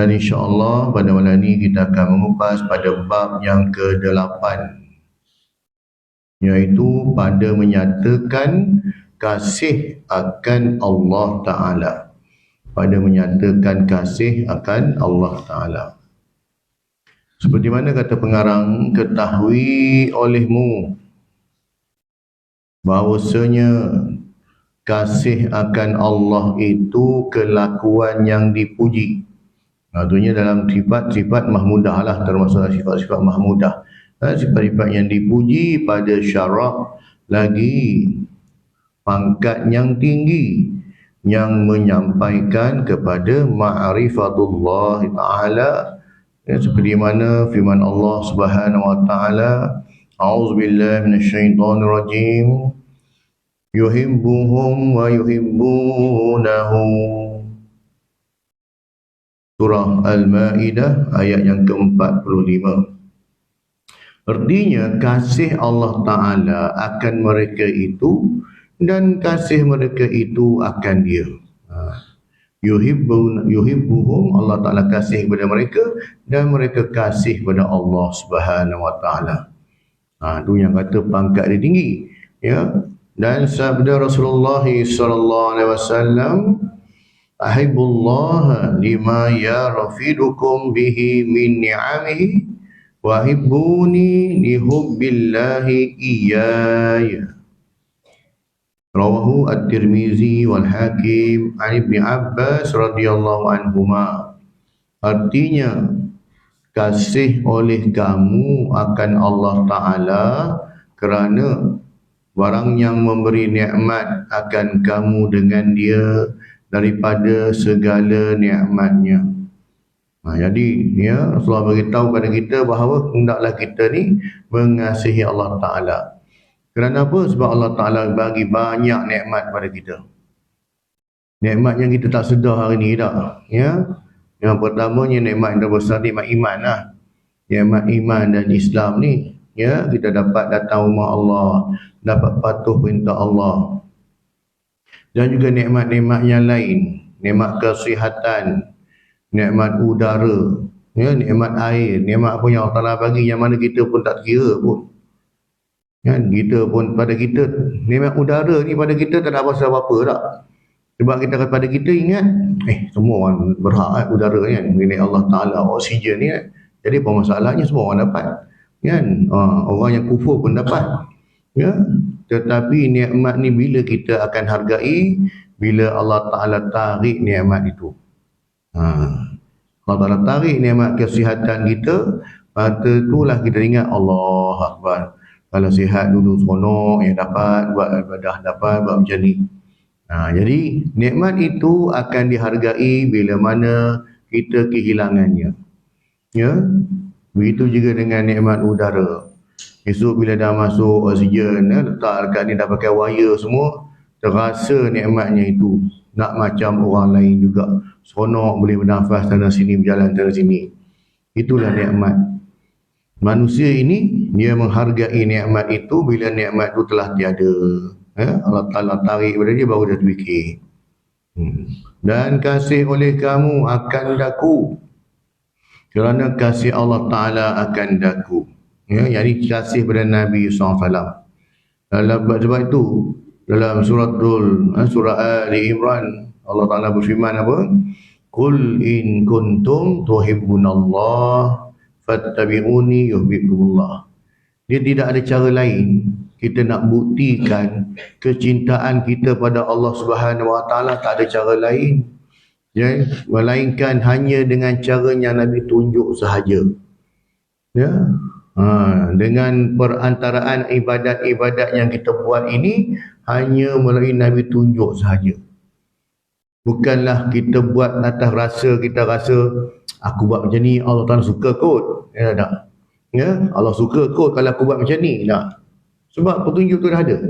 Dan insya-Allah pada malam ini kita akan mengupas pada bab yang ke-8, iaitu pada menyatakan kasih akan Allah Ta'ala. Pada menyatakan kasih akan Allah Ta'ala. Seperti mana kata pengarang, ketahui olehmu bahawasanya kasih akan Allah itu kelakuan yang dipuji. Artinya dalam sifat-sifat mahmudah lah, termasuk sifat-sifat mahmudah. Sifat-sifat yang dipuji pada syarak, lagi pangkat yang tinggi yang menyampaikan kepada ma'rifatullah Ta'ala, seperti mana firman Allah Subhanahu wa Ta'ala, a'udzubillahi minasyaitonirrajim, yuhibbuhum wa yuhibbunahu. Surah Al-Ma'idah ayat yang ke-45. Artinya kasih Allah Ta'ala akan mereka itu dan kasih mereka itu akan dia. Yuhibbuhum, Allah Ta'ala kasih kepada mereka dan mereka kasih kepada Allah Subhanahu wa Ta'ala. Itu yang kata pangkat dia tinggi, ya. Dan sabda Rasulullah sallallahu alaihi wasallam, ahibbullah lima yarafidukum bihi min ni'amihi wa hibbuni lihubbillahi iyaya. Rawahu At-Tirmizi wal Hakim an Ibni Abbas radhiyallahu anhuma. Artinya, kasih oleh kamu akan Allah Ta'ala kerana barang yang memberi nikmat akan kamu dengan dia daripada segala nikmatnya. Jadi ya, Rasulullah beritahu pada kita bahawa hendaklah kita ni mengasihi Allah Ta'ala. Kerana apa? Sebab Allah Ta'ala bagi banyak nikmat pada kita. Nikmat yang kita tak sedar hari ni tak. Ya? Yang pertamanya nikmat yang terbesar, nikmat iman lah. Nikmat iman dan Islam ni, ya, kita dapat datang rumah Allah, dapat patuh perintah Allah. Dan juga nikmat-nikmat yang lain, nikmat kesihatan, nikmat udara, ya, nikmat air, nikmat apa yang Allah Ta'ala bagi yang mana kita pun tak kira pun. Kan, kita pun, pada kita nikmat udara ni pada kita tak ada apa-apa tak. Sebab kita pada kita ingat semua orang berhak udara kan, milik Allah Ta'ala, oksigen ni kan. Jadi apa masalahnya, semua orang dapat kan. Orang yang kufur pun dapat, ya. Tetapi nikmat ni bila kita akan hargai, bila Allah Ta'ala tarik nikmat itu. Allah Ta'ala tarik nikmat kesihatan kita, pada itulah kita ingat Allah Akbar. Kalau sihat dulu seronok yang dapat, buat ibadah dapat, buat macam ni. Jadi nikmat itu akan dihargai bila mana kita kehilangannya. Ya, begitu juga dengan nikmat udara. Esok bila dah masuk oksigen, letak dekat ni dah pakai wire semua, terasa nikmatnya itu. Nak macam orang lain juga, seronok boleh bernafas sana sini, berjalan sana sini. Itulah nikmat. Manusia ini dia menghargai nikmat itu bila nikmat itu telah tiada. Allah Ta'ala tarik pada dia baru dia terfikir. Dan kasih oleh kamu akan daku, kerana kasih Allah Ta'ala akan daku. Ya, yang ini kasih pada Nabi SAW. Sebab itu dalam surah Ali Imran, Allah Ta'ala berfirman apa? Qul in kuntum tuhibbunallah fattabi'uni yuhibbukumullah. Dia tidak ada cara lain kita nak buktikan kecintaan kita pada Allah Subhanahu wa Ta'ala, tak ada cara lain, ya, melainkan hanya dengan cara yang Nabi tunjuk sahaja. Ya. Dengan perantaraan ibadat-ibadat yang kita buat ini hanya melalui Nabi tunjuk sahaja. Bukanlah kita buat atas rasa, kita rasa aku buat macam ni Allah Ta'ala suka kot. Ya tak? Ya, Allah suka kot kalau aku buat macam ni. Tak. Sebab petunjuk tu dah ada.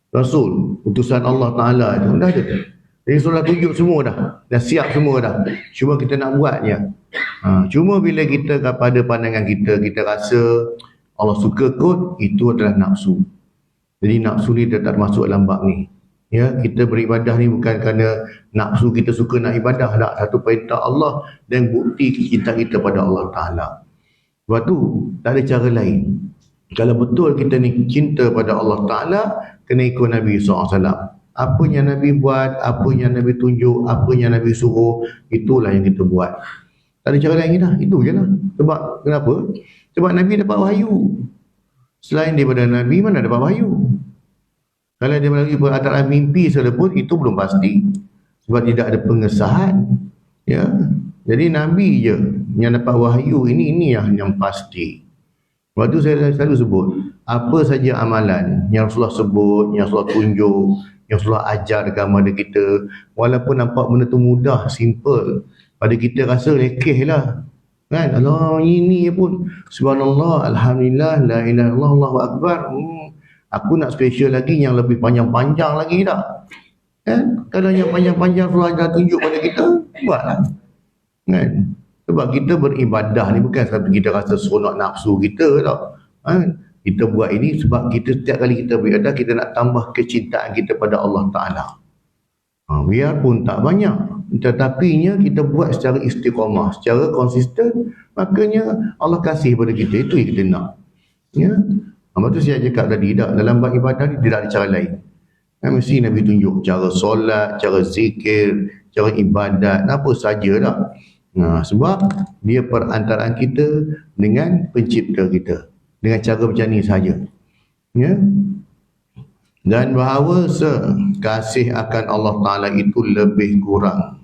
Rasul, utusan Allah Ta'ala tu dah ada. Jadi Rasulullah tunjuk semua dah siap semua dah. Cuma kita nak buat je. Cuma bila kita pada pandangan kita rasa Allah suka kot, itu adalah nafsu. Jadi nafsu ni dia tak masuk dalam bab ni. Ya, kita beribadah ni bukan kerana nafsu kita suka nak ibadah, tak. Satu perintah Allah dan bukti kecintaan kita pada Allah Ta'ala. Sebab tu, tak ada cara lain. Kalau betul kita ni cinta pada Allah Ta'ala, kena ikut Nabi SAW. Apa yang Nabi buat, apa yang Nabi tunjuk, apa yang Nabi suruh, itulah yang kita buat. Tak ada cara lain dah, itu je lah. Sebab, kenapa? Sebab Nabi dapat wahyu. Selain daripada Nabi, mana dapat wahyu? Kalau dia melalui perkataan mimpi saja pun, itu belum pasti. Sebab tidak ada pengesahan. Ya. Jadi Nabi je yang dapat wahyu, ini yang pasti. Sebab tu saya selalu sebut, apa saja amalan yang Rasulullah sebut, yang Rasulullah tunjuk, yang Rasulullah ajar kepada kita, walaupun nampak benda tu mudah, simple, pada kita rasa lekeh lah. Kan? Allah, ini pun subhanallah, alhamdulillah, la ilaha illallah, Allahu akbar. Aku nak special lagi yang lebih panjang-panjang lagi tak? Kan? Kalau yang panjang-panjang Rasulullah dah tunjuk pada kita, buatlah. Kan? Sebab kita beribadah ni bukan sebab kita rasa seronok nafsu kita tak. Kan? Kita buat ini sebab kita setiap kali kita beribadah, kita nak tambah kecintaan kita pada Allah Ta'ala. Biarpun tak banyak, tetapinya kita buat secara istiqamah, secara konsisten, makanya Allah kasih pada kita. Itu yang kita nak. Ya. Lepas tu saya cakap tadi, dalam ibadah ni tidak ada cara lain. Mesti Nabi tunjuk cara solat, cara zikir, cara ibadat, apa saja tak. Sebab dia perantaraan kita dengan pencipta kita. Dengan cara macam ni saja. Ya. Dan bahawa kasih akan Allah Ta'ala itu lebih kurang.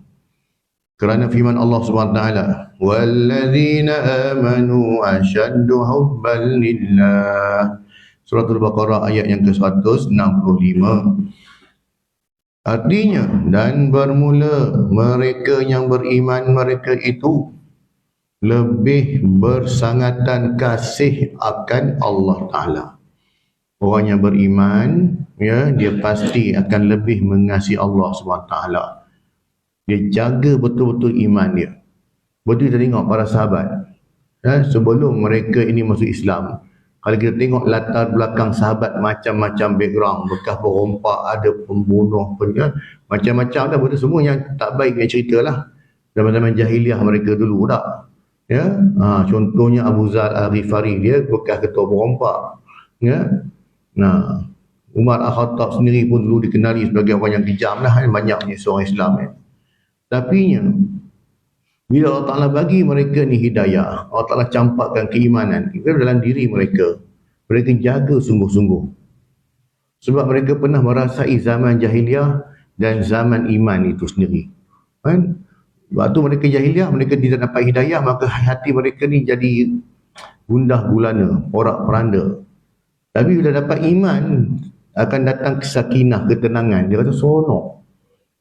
Kerana firman Allah Subhanahu Wa Ta'ala, "Walladzina amanu asyaddu hubban lillah." Surah Al-Baqarah ayat yang ke-165. Artinya, dan bermula mereka yang beriman, mereka itu lebih bersangatan kasih akan Allah Ta'ala. Orang yang beriman, ya, dia pasti akan lebih mengasihi Allah SWT. Dia jaga betul-betul iman dia. Betul kita tengok para sahabat, ya, sebelum mereka ini masuk Islam, kalau kita tengok latar belakang sahabat, macam-macam background, bekas berompak, ada pembunuh, macam-macam dah, betul semua yang tak baik yang cerita lah. Zaman-zaman jahiliah mereka dulu tak. Ya, contohnya Abu Zar Al-Ghifari, dia bekas ketua berompak. Ya. Nah, Umar Al-Khattab sendiri pun dulu dikenali sebagai orang yang kejam lah, banyaknya seorang Islam. Tapi bila Allah Ta'ala bagi mereka ni hidayah, Allah Ta'ala campakkan keimanan itu dalam diri mereka. Mereka jaga sungguh-sungguh. Sebab mereka pernah merasai zaman jahiliah dan zaman iman itu sendiri. Kan? Waktu mereka jahiliah, mereka tidak dapat hidayah, maka hati mereka ni jadi gundah gulana, porak-peranda. Tapi bila dapat iman, akan datang kesakinah, ketenangan. Dia kata seronok.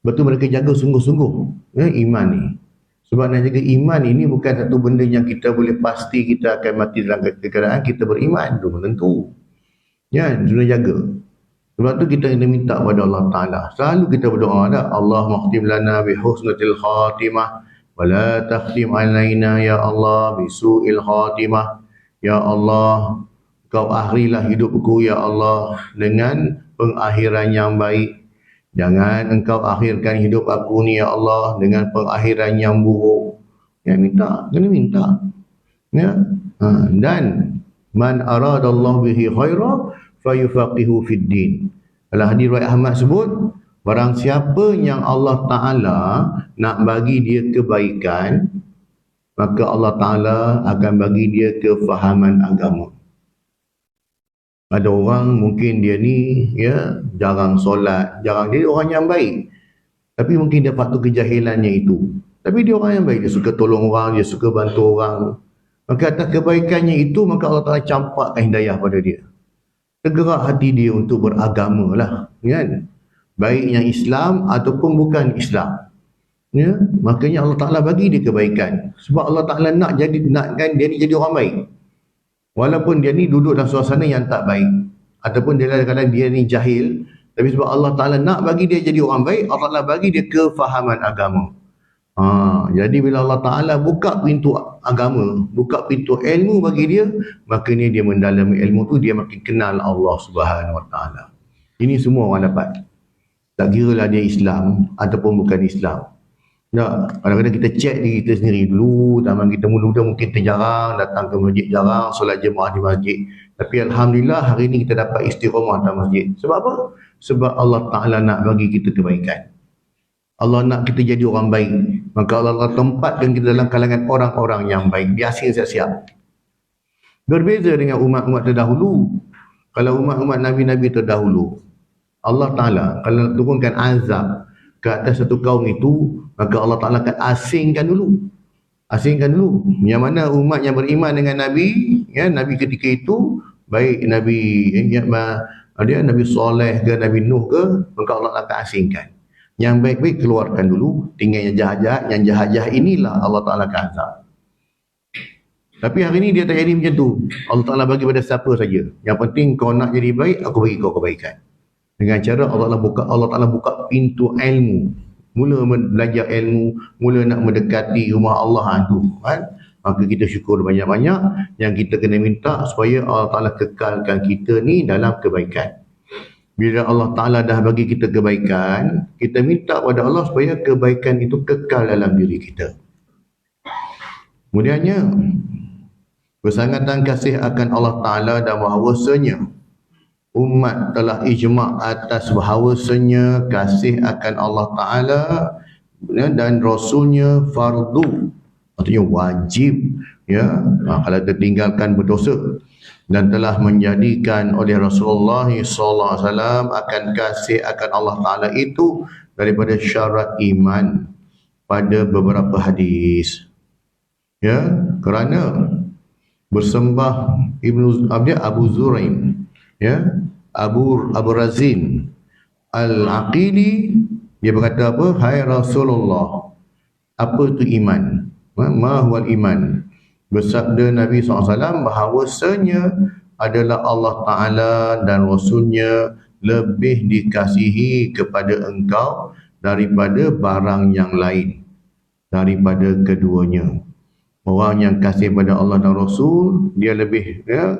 Betul mereka jaga sungguh-sungguh, ya, iman ni. Sebab nak jaga iman ini bukan satu benda yang kita boleh pasti kita akan mati dalam keadaan kita beriman. Itu tentu. Ya, kena jaga. Sebab tu kita kena minta kepada Allah Ta'ala. Selalu kita berdoa, Allah makhtim lana bihusnatil khatimah, wa la takhtim alaina ya Allah bisu'il khatimah. Ya Allah, Kau akhirilah hidupku ya Allah dengan pengakhiran yang baik. Jangan Engkau akhirkan hidup aku ni ya Allah dengan pengakhiran yang buruk. Ya, minta, kena minta. Ya. Dan man aradallahu bihi khaira fayufaqihu fid din. Kalau hadis riwayat Ahmad sebut, barang siapa yang Allah Ta'ala nak bagi dia kebaikan, maka Allah Ta'ala akan bagi dia kefahaman agama. Ada orang mungkin dia ni, ya, jarang solat, jarang, dia orang yang baik. Tapi mungkin dia faktor kejahilannya itu. Tapi dia orang yang baik, dia suka tolong orang, dia suka bantu orang. Maka atas kebaikannya itu, maka Allah Ta'ala campakkan hidayah pada dia. Tergerak hati dia untuk beragama lah, kan? Baik yang Islam ataupun bukan Islam. Ya, makanya Allah Ta'ala bagi dia kebaikan. Sebab Allah Ta'ala nakkan dia ni jadi orang baik. Walaupun dia ni duduk dalam suasana yang tak baik, ataupun dia kadang-kadang dia ni jahil, tapi sebab Allah Ta'ala nak bagi dia jadi orang baik, Allah Ta'ala bagi dia kefahaman agama. Jadi bila Allah Ta'ala buka pintu agama, buka pintu ilmu bagi dia, maka ni dia mendalami ilmu tu, dia makin kenal Allah Subhanahu Wa Ta'ala. Ini semua orang dapat. Tak kira lah dia Islam ataupun bukan Islam. Tak, kadang-kadang kita cek diri kita sendiri dulu. Zaman kita muda-muda mungkin terjarang datang ke masjid, jarang solat jemaah di masjid. Tapi Alhamdulillah hari ini kita dapat istiqamah dalam masjid. Sebab apa? Sebab Allah Ta'ala nak bagi kita kebaikan. Allah nak kita jadi orang baik. Maka Allah tempatkan kita dalam kalangan orang-orang yang baik. Dia asing siap-siap. Berbeza dengan umat-umat terdahulu. Kalau umat-umat Nabi-Nabi terdahulu, Allah Ta'ala kalau nak turunkan azab ke atas satu kaum itu, maka Allah Ta'ala akan asingkan dulu. Asingkan dulu. Yang mana umat yang beriman dengan Nabi, ya, Nabi ketika itu, baik Nabi Nabi Saleh ke, Nabi Nuh ke, maka Allah akan asingkan. Yang baik-baik keluarkan dulu, tinggal yang jahat-jahat. Yang jahat-jahat inilah Allah Ta'ala akan azab. Tapi hari ini dia tak jadi macam tu. Allah Ta'ala bagi pada siapa saja. Yang penting kau nak jadi baik, aku bagi kau kebaikan. Dengan cara Allah Ta'ala buka pintu ilmu. Mula belajar ilmu, mula nak mendekati rumah Allah tu, kan? Maka kita syukur banyak-banyak. Yang kita kena minta supaya Allah Ta'ala kekalkan kita ni dalam kebaikan. Bila Allah Ta'ala dah bagi kita kebaikan, kita minta pada Allah supaya kebaikan itu kekal dalam diri kita. Kemudiannya, bersangatan kasih akan Allah Ta'ala dan bahawasanya umat telah ijma' atas bahawasanya kasih akan Allah Ta'ala dan Rasulnya fardu, artinya wajib, ya, kalau tertinggalkan berdosa, dan telah menjadikan oleh Rasulullah SAW akan kasih akan Allah Ta'ala itu daripada syarat iman pada beberapa hadis, ya, kerana bersembah Abu Zuraim, ya, Abu Razin Al-Aqili, dia berkata apa? Hai Rasulullah, apa itu iman? Ma huwal iman? Bersabda Nabi SAW bahawasanya adalah Allah Ta'ala dan Rasulnya lebih dikasihi kepada engkau daripada barang yang lain, daripada keduanya. Orang yang kasih pada Allah dan Rasul, dia lebih, ya,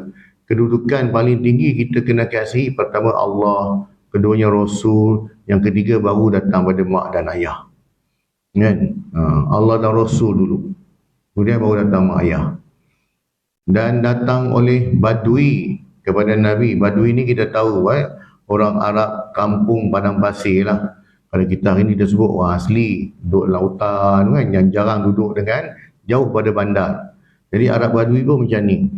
kedudukan paling tinggi kita kena kasih pertama Allah, keduanya Rasul, yang ketiga baru datang pada mak dan ayah, kan? Allah dan Rasul dulu, kemudian baru datang mak ayah. Dan datang oleh Badui kepada Nabi. Badui ni kita tahu, orang Arab kampung padang pasir lah. Kalau kita hari ni kita sebut orang asli duduk lautan, kan, yang jarang duduk dengan jauh pada bandar. Jadi Arab Badui pun macam ni.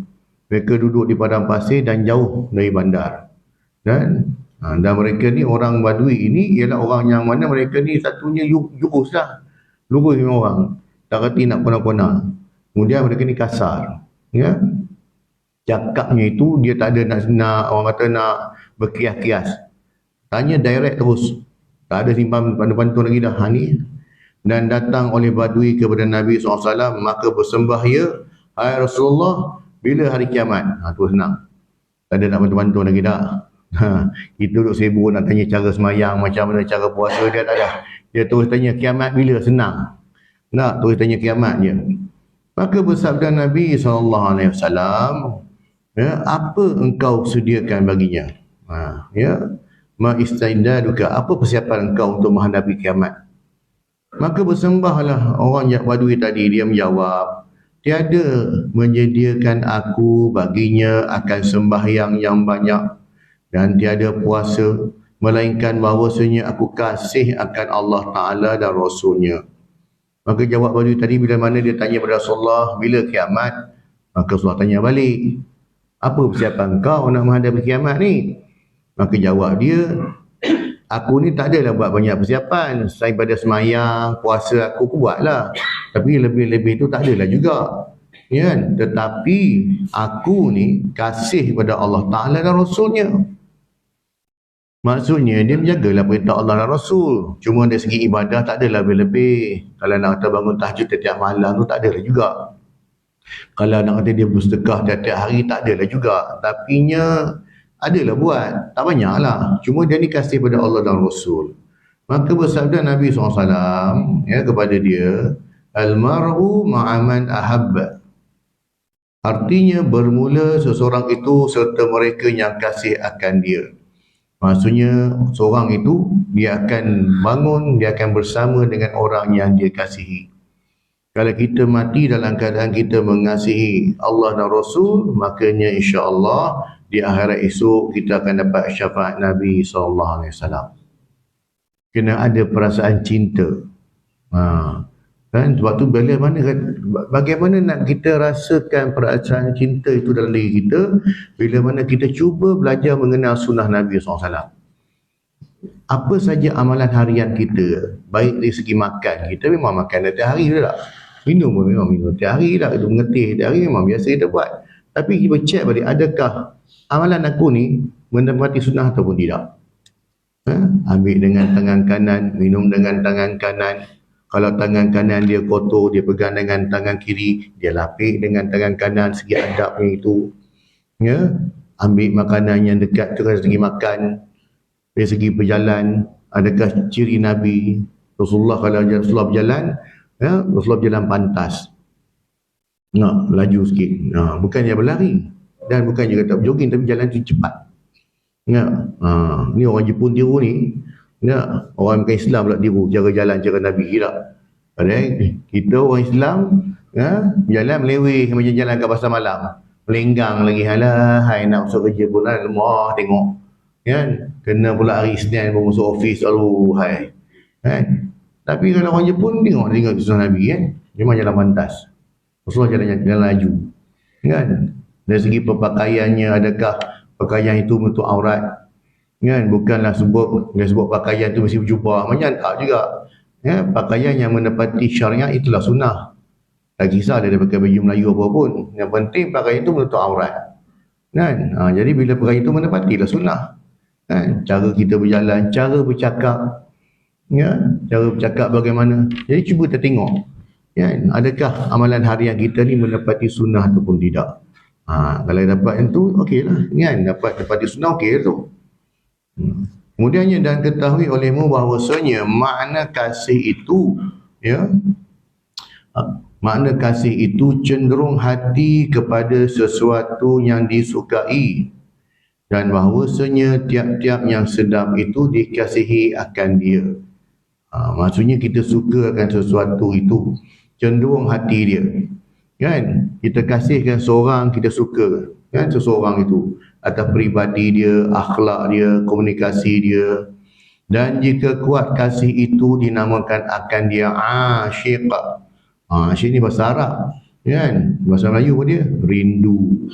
Mereka duduk di padang pasir dan jauh dari bandar. Dan mereka ni, orang Badui ini ialah orang yang mana mereka ni satunya lurus lah. Lurus ni orang. Tak reti nak kona-kona. Kemudian mereka ni kasar. Ya. Cakapnya itu dia tak ada nak orang kata nak berkias-kias. Tanya direct terus. Tak ada simpan pantun lagi dah. Ni. Dan datang oleh Badui kepada Nabi SAW, maka bersembah ia, hai Rasulullah, bila hari kiamat? Tu senang. Tak ada nak bantu-bantu lagi dah. Kita duduk sibuk nak tanya cara semayang, macam mana cara puasa, dia tak ada. Dia terus tanya kiamat bila, senang. Nak terus tanya kiamat je. Maka bersabda Nabi SAW, ya, apa engkau sediakan baginya? Ya, ma istaidaduka, apa persiapan engkau untuk menghadapi kiamat? Maka bersembahlah orang yang Badui tadi, dia menjawab, tiada menyediakan aku baginya akan sembahyang yang banyak dan tiada puasa, melainkan bahawasanya aku kasih akan Allah Ta'ala dan Rasulnya. Maka jawab Badui tadi, bila mana dia tanya kepada Rasulullah, bila kiamat? Maka Rasulullah tanya balik, apa persiapan kau nak menghadapi kiamat ni? Maka jawab dia, aku ni tak adalah buat banyak persiapan. Selain pada semayang, puasa aku buatlah. Tapi lebih-lebih tu tak adalah juga. Ya, tetapi aku ni kasih kepada Allah Ta'ala dan Rasulnya. Maksudnya dia menjagalah perintah Allah dan Rasul. Cuma dari segi ibadah tak adalah lebih-lebih. Kalau nak kata bangun tahajud setiap malam tu tak adalah juga. Kalau nak kata dia bersedekah setiap hari tak adalah juga. Tapinya adalah buat, tak banyak lah. Cuma dia ni kasih pada Allah dan Rasul. Maka bersabda Nabi SAW, ya, kepada dia, Al-mar'u ma'aman ahabba. Artinya bermula seseorang itu serta mereka yang kasih akan dia. Maksudnya seorang itu dia akan bangun, dia akan bersama dengan orang yang dia kasihi. Kalau kita mati dalam keadaan kita mengasihi Allah dan Rasul, makanya insya-Allah di akhirat esok kita akan dapat syafaat Nabi SAW. Kena ada perasaan cinta. Kan sebab tu bagaimana nak kita rasakan perasaan cinta itu dalam diri kita bila mana kita cuba belajar mengenal sunnah Nabi SAW. Apa saja amalan harian kita, baik dari segi makan, kita memang makan setiap hari tak? Minum pun memang minum setiap hari tak? Itu mengetih setiap hari memang biasa kita buat. Tapi kita cek balik, adakah amalan aku ni menepati sunnah ataupun tidak? Ambil dengan tangan kanan, minum dengan tangan kanan. Kalau tangan kanan dia kotor, dia pegang dengan tangan kiri, dia lapik dengan tangan kanan, segi adabnya itu. Ya, ambil makanan yang dekat tu dari segi makan, dari segi berjalan, adakah ciri Nabi Rasulullah kalau Rasulullah berjalan, ya, Rasulullah berjalan pantas. Laju sikit. Bukan dia berlari dan bukan juga tak jogging, tapi jalan tu cepat. Ni orang Jepun tiru ni. Orang bukan Islam pula tiru cara jalan cara Nabi tak. Padahal kita orang Islam jalan meleweh macam jalan kat pasar malam, melenggang lagi. Hai nak masuk kerja pun lemah tengok kan, kena pula hari Isnin baru masuk office. Hai kan. Tapi kalau orang Jepun tengok kisah Nabi kan, dia memang jalan pantas. Rasulullah jalan laju kan. Dari segi perpakaiannya, adakah pakaian itu menutup aurat kan? Bukanlah sebut pakaian itu mesti berjubah, macam tak juga ya. Pakaian yang menepati syariat itulah sunnah. Tak kisah dia pakai baju Melayu apa pun, yang penting pakaian itu menutup aurat kan. Jadi bila pakaian itu menepatilah sunnah kan. Cara kita berjalan, cara bercakap ya, cara bercakap bagaimana. Jadi cuba kita tengok kan, adakah amalan harian kita ni menepati sunnah ataupun tidak. Kalau dapat itu okeylah kan, dapat tepati sunnah okey tu. Kemudiannya, dan ketahui olehmu bahawasanya makna kasih itu ya, makna kasih itu cenderung hati kepada sesuatu yang disukai, dan bahawasanya tiap-tiap yang sedap itu dikasihi akan dia. Maksudnya kita suka akan sesuatu itu, cenderung hati dia kan. Kita kasihkan seorang, kita suka kan seseorang itu atas peribadi dia, akhlak dia, komunikasi dia. Dan jika kuat kasih itu dinamakan akan dia asyik. Asyik ni bahasa Arab kan, bahasa Melayu pun dia rindu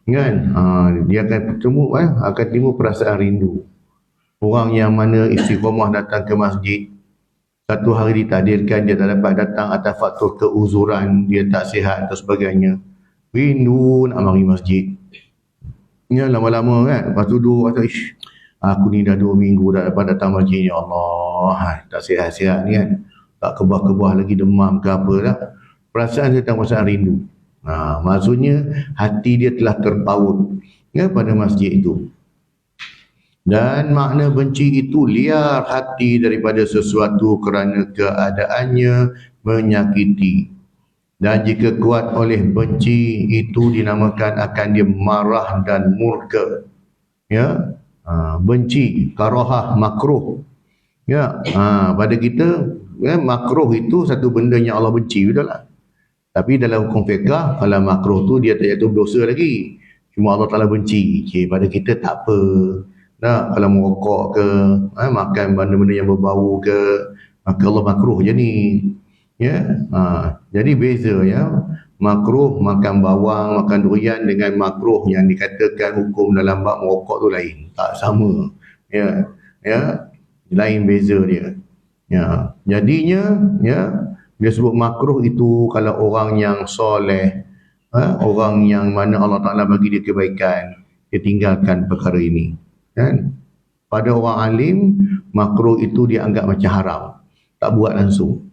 kan. Dia akan timbul perasaan rindu. Orang yang mana istiqamah datang ke masjid, satu hari ditakdirkan dia tak dapat datang atas faktor keuzuran, dia tak sihat dan sebagainya, rindu nak mari masjid ya, lama-lama kan. Lepas tu duduk kata, aku ni dah 2 minggu dah dapat datang masjid, ya Allah, tak sihat-sihat ni kan, tak kebah-kebah lagi, demam ke apa dah. Perasaan dia tentang perasaan rindu. Maksudnya hati dia telah terpaut ya pada masjid itu. Dan makna benci itu liar hati daripada sesuatu kerana keadaannya menyakiti. Dan jika kuat oleh benci itu dinamakan akan dia marah dan murka. Ya, benci, karahah, makruh. Ya, pada kita ya, makruh itu satu benda yang Allah benci, betul tak? Tapi dalam hukum fiqh, kalau makruh tu dia tak jatuh berdosa lagi, cuma Allah Ta'ala benci. Pada kita tak apa. Kalau merokok ke, makan benda-benda yang berbau ke, maka Allah makruh je ni. Ya, jadi beza ya, makruh makan bawang, makan durian dengan makruh yang dikatakan hukum dalam bab merokok tu lain, tak sama. Ya, lain beza dia. Ya, jadinya ya, dia sebut makruh itu kalau orang yang soleh, orang yang mana Allah Ta'ala bagi dia kebaikan, dia tinggalkan perkara ini. Kan? Pada orang alim, makruh itu dia anggap macam haram, tak buat langsung.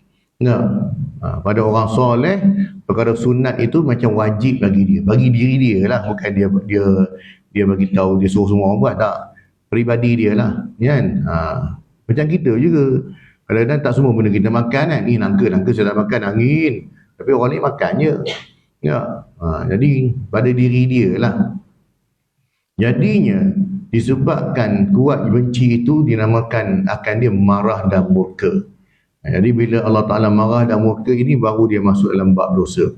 Pada orang soleh, perkara sunat itu macam wajib bagi dia, bagi diri dia lah, bukan dia bagi tahu, dia suruh semua orang buat, tak, peribadi dia lah kan. Macam kita juga, kadang-kadang tak semua benda kita makan kan. Nangka saya dah makan angin, tapi orang lain makan je ya. Jadi pada diri dia lah. Jadinya Disebabkan kuat benci itu dinamakan akan dia marah dan murka. Jadi bila Allah Ta'ala marah dan murka ini, baru dia masuk dalam bab dosa.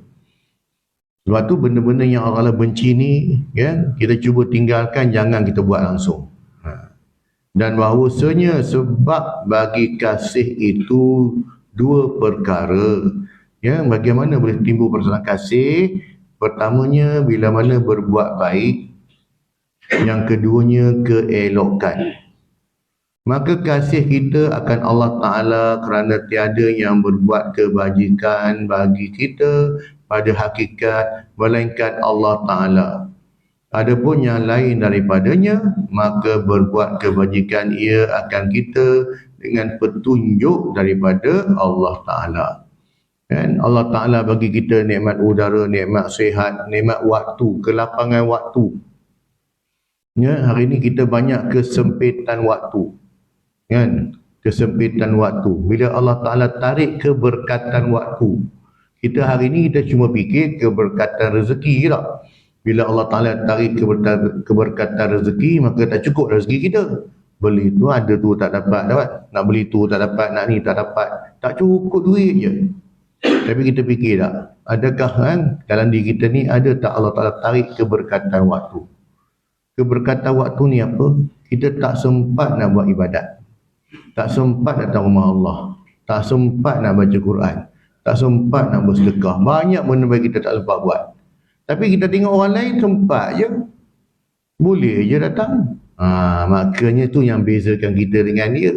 Sebab tu benda-benda yang Allah Ta'ala benci ni, ya, kita cuba tinggalkan, jangan kita buat langsung. Dan bahawasanya sebab bagi kasih itu dua perkara. Ya, bagaimana boleh timbul perasaan kasih? Pertamanya bila mana berbuat baik, yang keduanya keelokan. Maka kasih kita akan Allah Ta'ala kerana tiada yang berbuat kebajikan bagi kita pada hakikat melainkan Allah Ta'ala. Adapun yang lain daripadanya, maka berbuat kebajikan ia akan kita dengan petunjuk daripada Allah Ta'ala. Kan? Allah Ta'ala bagi kita nikmat udara, nikmat sihat, nikmat waktu, kelapangan waktu. Ya, hari ini kita banyak kesempitan waktu. Kan? Kesempitan waktu. Bila Allah Ta'ala tarik keberkatan waktu, kita hari ini kita cuma fikir keberkatan rezeki tak? Bila Allah Ta'ala tarik keberkatan rezeki, maka tak cukup rezeki kita. Beli tu ada tu tak dapat. Nak beli tu tak dapat, nak ni tak dapat. Tak cukup duit je. Tapi kita fikir tak? Adakah kan, dalam diri kita ni ada tak Allah Ta'ala tarik keberkatan waktu? Keberkatan waktu ni apa? Kita tak sempat nak buat ibadat. Tak sempat datang rumah Allah. Tak sempat nak baca Quran. Tak sempat nak bersedekah. Banyak benda bagi kita tak sempat buat. Tapi kita tengok orang lain sempat je. Boleh je datang. Makanya tu yang bezakan kita dengan dia.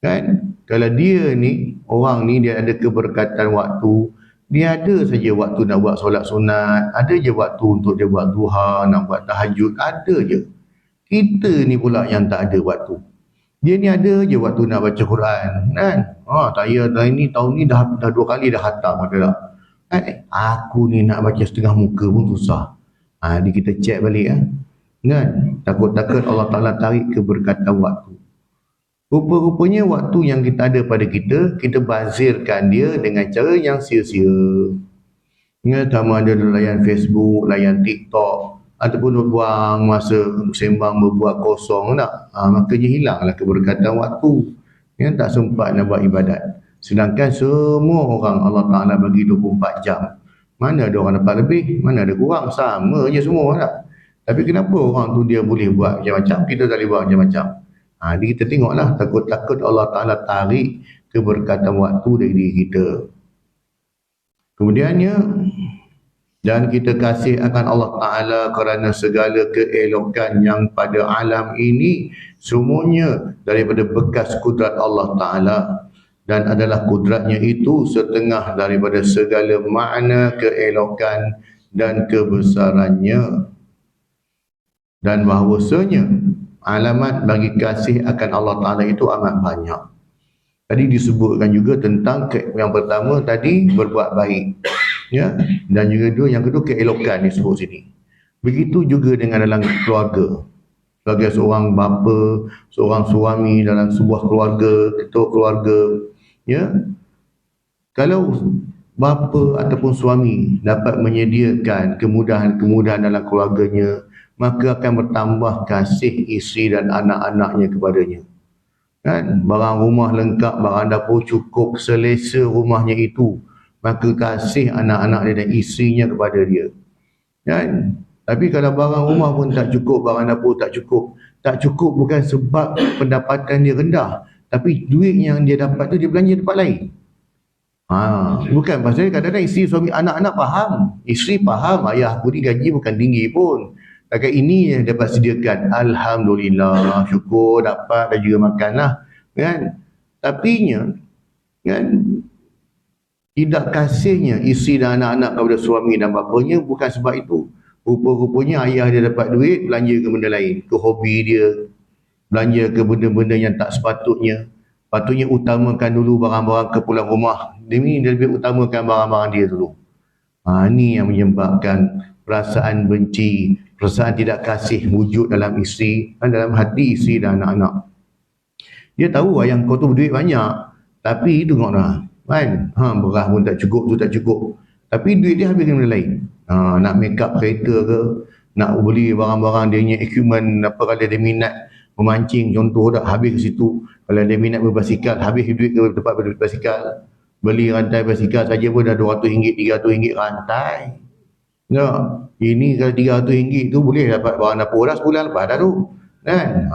Kan? Kalau dia ni, orang ni dia ada keberkatan waktu, dia ada saja waktu nak buat solat sunat, ada je waktu untuk dia buat duha, nak buat tahajud, ada je. Kita ni pula yang tak ada waktu. Dia ni ada je waktu nak baca Quran, kan? Tahun ni dah 2 kali dah khatam, ada tak? Aku ni nak baca setengah muka pun susah. Jadi kita check balik kan? Takut-takut Allah Ta'ala tarik keberkatan waktu. Rupa-rupanya waktu yang kita ada pada kita, kita bazirkan dia dengan cara yang sia-sia. Sama ada layan Facebook, layan TikTok, ataupun buang masa sembang berbuat kosong tak? Makanya hilanglah keberkatan waktu. Yang tak sempat nak buat ibadat. Sedangkan semua orang Allah Ta'ala bagi 24 jam. Mana ada orang dapat lebih, mana ada kurang, sama je semua tak? Tapi kenapa orang tu dia boleh buat macam-macam, kita tak boleh buat macam-macam? Jadi kita tengoklah, takut-takut Allah Ta'ala tarik keberkatan waktu dari diri kita. Kemudiannya, dan kita kasih akan Allah Ta'ala kerana segala keelokan yang pada alam ini semuanya daripada bekas kudrat Allah Ta'ala. Dan adalah kudratnya itu setengah daripada segala makna keelokan dan kebesarannya. Dan bahawasanya alamat bagi kasih akan Allah Ta'ala itu amat banyak. Tadi disebutkan juga tentang yang pertama tadi berbuat baik. Ya? Dan juga yang kedua keelokan disebut sini. Begitu juga dengan dalam keluarga. Sebagai seorang bapa, seorang suami dalam sebuah keluarga, ketua keluarga. Ya, kalau bapa ataupun suami dapat menyediakan kemudahan-kemudahan dalam keluarganya, maka akan bertambah kasih isteri dan anak-anaknya kepadanya. Kan? Barang rumah lengkap, barang dapur cukup, selesa rumahnya itu, maka kasih anak-anak dia dan isterinya kepada dia. Kan? Tapi kalau barang rumah pun tak cukup, barang dapur tak cukup bukan sebab pendapatan dia rendah. Tapi duit yang dia dapat tu dia belanja tempat lain. Bukan pasal kadang-kadang isteri, suami, anak-anak faham. Isteri faham, ayah aku ni gaji bukan tinggi pun. Takat ini yang dapat sediakan. Alhamdulillah, syukur dapat dan juga makan lah. Kan? Tapinya, kan, tidak kasihnya isteri dan anak-anak kepada suami dan bapanya bukan sebab itu. Rupa-rupanya ayah dia dapat duit, belanja ke benda lain. Ke hobi dia, belanja ke benda-benda yang tak sepatutnya. Patutnya utamakan dulu barang-barang keperluan rumah. Dia lebih utamakan barang-barang dia dulu. Ini yang menyebabkan perasaan benci, perasaan tidak kasih wujud dalam isteri, dalam hati isteri dan anak-anak. Dia tahu yang kau tu berduit banyak, tapi itu tengoklah, kan? Beras pun tak cukup, tu tak cukup. Tapi duit dia habis ke benda lain. Nak make up kereta ke, nak beli barang-barang dia punya equipment, apa kalau dia minat memancing contoh dah, habis ke situ. Kalau dia minat berbasikal, habis duit ke tempat berbasikal. Beli rantai basikal saja pun dah RM200, RM300 rantai. Ya, ini kalau RM300 tu boleh dapat barang dapur dah sebulan lepas dah tu. Kan?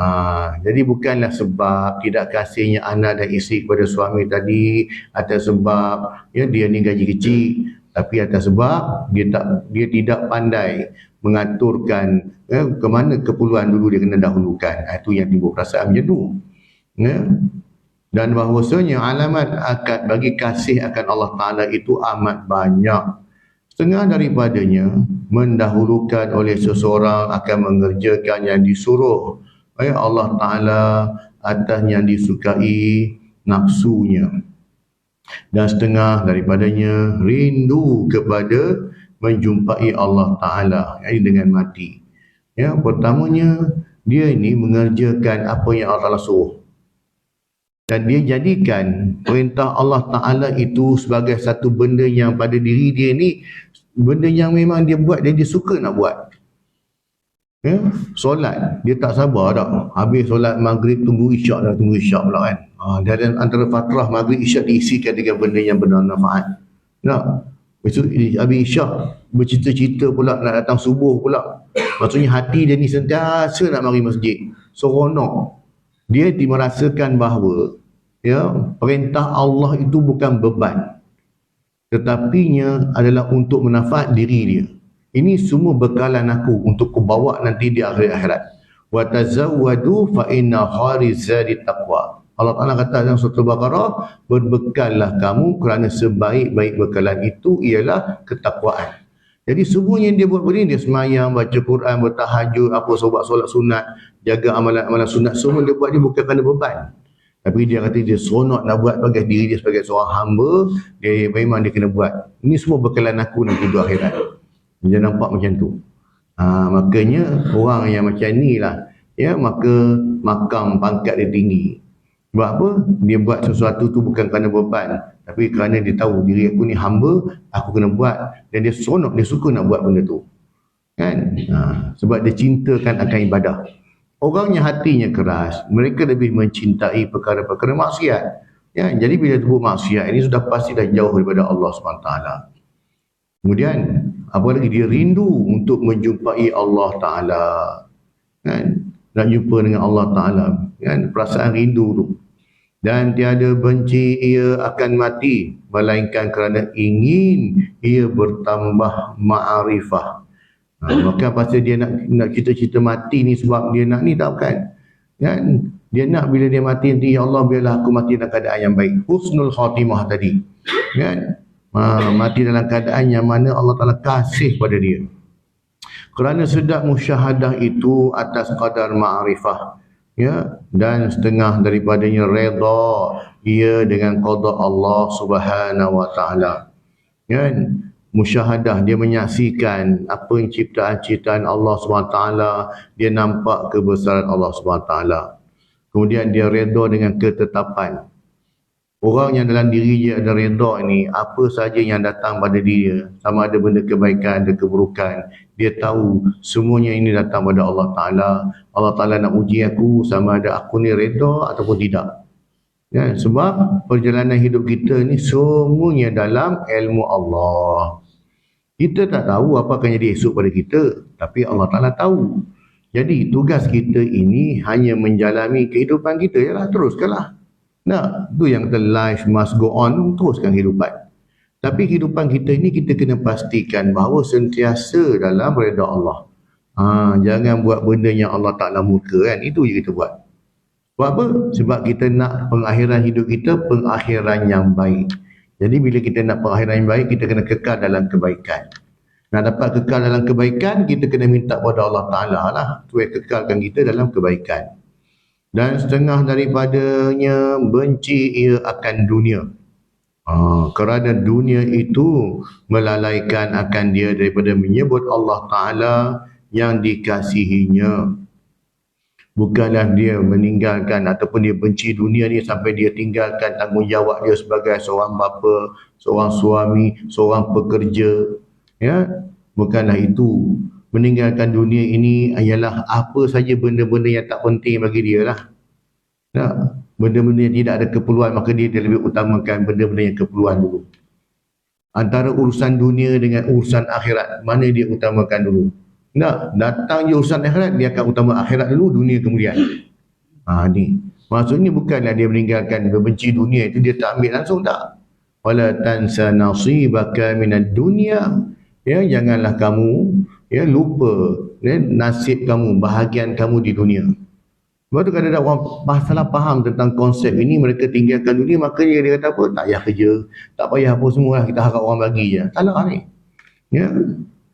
Jadi bukanlah sebab tidak kasihnya anak dan isteri kepada suami tadi, atas sebab ya dia ni gaji kecil, tapi atas sebab dia tidak pandai mengaturkan ke mana keperluan dulu dia kena dahulukan. Itu yang timbul perasaan macam tu. Ya? Dan bahawasanya alamat akad bagi kasih akan Allah Ta'ala itu amat banyak. Setengah daripadanya mendahulukan oleh seseorang akan mengerjakan yang disuruh oleh Allah Ta'ala atas yang disukai nafsunya. Dan setengah daripadanya rindu kepada menjumpai Allah Ta'ala, ini dengan mati. Ya, pertamanya dia ini mengerjakan apa yang Allah Ta'ala suruh. Dan dia jadikan perintah Allah Ta'ala itu sebagai satu benda yang pada diri dia ni, benda yang memang dia buat dan dia suka nak buat. Ya? Solat, dia tak sabar tak. Habis solat maghrib tunggu isyak pula kan. Dan antara fatrah maghrib isyak diisikan dengan benda yang bermanfaat. Nah, besok habis isyak bercita-cita pula nak datang subuh pula. Maksudnya hati dia ni sentiasa nak mari masjid. Seronok. Dia merasakan bahawa ya, perintah Allah itu bukan beban, tetapinya adalah untuk manfaat diri dia. Ini semua bekalan aku untuk kubawa nanti di akhirat. Wa tazawwadu fa inna khairaz zadi taqwa. Allah Ta'ala kata dalam surah Al-Baqarah, berbekallah kamu kerana sebaik-baik bekalan itu ialah ketakwaan. Jadi semua yang dia buat begini, dia semayang, baca Quran, bertahajud, apa solat sunat, jaga amalan-amalan sunat, semua dia buat, dia bukan kerana beban. Tapi dia kata dia seronok nak buat bagi diri dia sebagai seorang hamba, dia memang dia kena buat. Ini semua bekalan aku nanti di akhirat. Dia nampak macam tu. Makanya orang yang macam ni lah, ya, maka makam pangkat dia tinggi. Sebab apa? Dia buat sesuatu tu bukan kerana beban, tapi kerana dia tahu diri aku ni hamba, aku kena buat. Dan dia seronok, dia suka nak buat benda tu. Kan? Sebab dia cintakan akan ibadah. Orang yang hatinya keras, mereka lebih mencintai perkara-perkara maksiat. Ya, jadi bila sebut maksiat ini sudah pasti dah jauh daripada Allah SWT. Kemudian, apa lagi? Dia rindu untuk menjumpai Allah Ta'ala. Kan? Nak jumpa dengan Allah Ta'ala. Kan? Perasaan rindu tu. Dan tiada benci ia akan mati, melainkan kerana ingin ia bertambah ma'arifah. Maka pasti dia nak cita-cita mati ni sebab dia nak ni, tak bukan? Kan? Dia nak bila dia mati nanti, ya Allah biarlah aku mati dalam keadaan yang baik. Husnul khatimah tadi. Kan? Mati dalam keadaan yang mana Allah Ta'ala kasih pada dia. Kerana sedap musyahadah itu atas qadar ma'arifah. Ya, dan setengah daripadanya redha ia dengan qada Allah Subhanahu wa Ta'ala. Kan? Musyahadah, dia menyaksikan apa yang ciptaan-ciptaan Allah SWT, dia nampak kebesaran Allah SWT. Kemudian dia redha dengan ketetapan. Orang yang dalam diri dia ada redha ni, apa saja yang datang pada dia, sama ada benda kebaikan, ada keburukan, dia tahu semuanya ini datang pada Allah Ta'ala. Allah Ta'ala nak uji aku sama ada aku ni redha ataupun tidak. Ya, sebab perjalanan hidup kita ni semuanya dalam ilmu Allah. Kita tak tahu apa akan jadi esok pada kita, tapi Allah Ta'ala tahu. Jadi tugas kita ini hanya menjalani kehidupan kita, yalah, teruskanlah. Nah, tu yang kata life must go on, teruskan kehidupan. Tapi kehidupan kita ini kita kena pastikan bahawa sentiasa dalam redha Allah. Jangan buat benda yang Allah Ta'ala murka, kan? Itu je kita buat. Sebab apa? Sebab kita nak pengakhiran hidup kita, pengakhiran yang baik. Jadi bila kita nak pengakhiran yang baik, kita kena kekal dalam kebaikan. Nak dapat kekal dalam kebaikan, kita kena minta kepada Allah Ta'ala lah, supaya kekalkan kita dalam kebaikan. Dan setengah daripadanya benci ia akan dunia. Kerana dunia itu melalaikan akan dia daripada menyebut Allah Ta'ala yang dikasihinya. Bukanlah dia meninggalkan ataupun dia benci dunia ni sampai dia tinggalkan tanggungjawab dia sebagai seorang bapa, seorang suami, seorang pekerja. Ya, bukanlah itu. meninggalkan dunia ini ialah apa saja benda-benda yang tak penting bagi dia lah. Nah, benda-benda yang tidak ada keperluan, maka dia lebih utamakan benda-benda yang keperluan dulu. Antara urusan dunia dengan urusan akhirat, mana dia utamakan dulu? Nah, datang je urusan akhirat, dia akan utama akhirat dulu, dunia kemudian. Ni. Maksudnya bukanlah dia meninggalkan, benci dunia itu dia tak ambil langsung, tak. Wala tansa nasibaka minad dunya. Ya, janganlah kamu lupa nasib kamu, bahagian kamu di dunia. Sebab tu kadang-kadang orang salah faham tentang konsep ini, mereka tinggalkan dunia, maka dia kata apa? Tak payah kerja, tak payah apa semua lah, kita harap orang bagi je. Salah ni. Ya,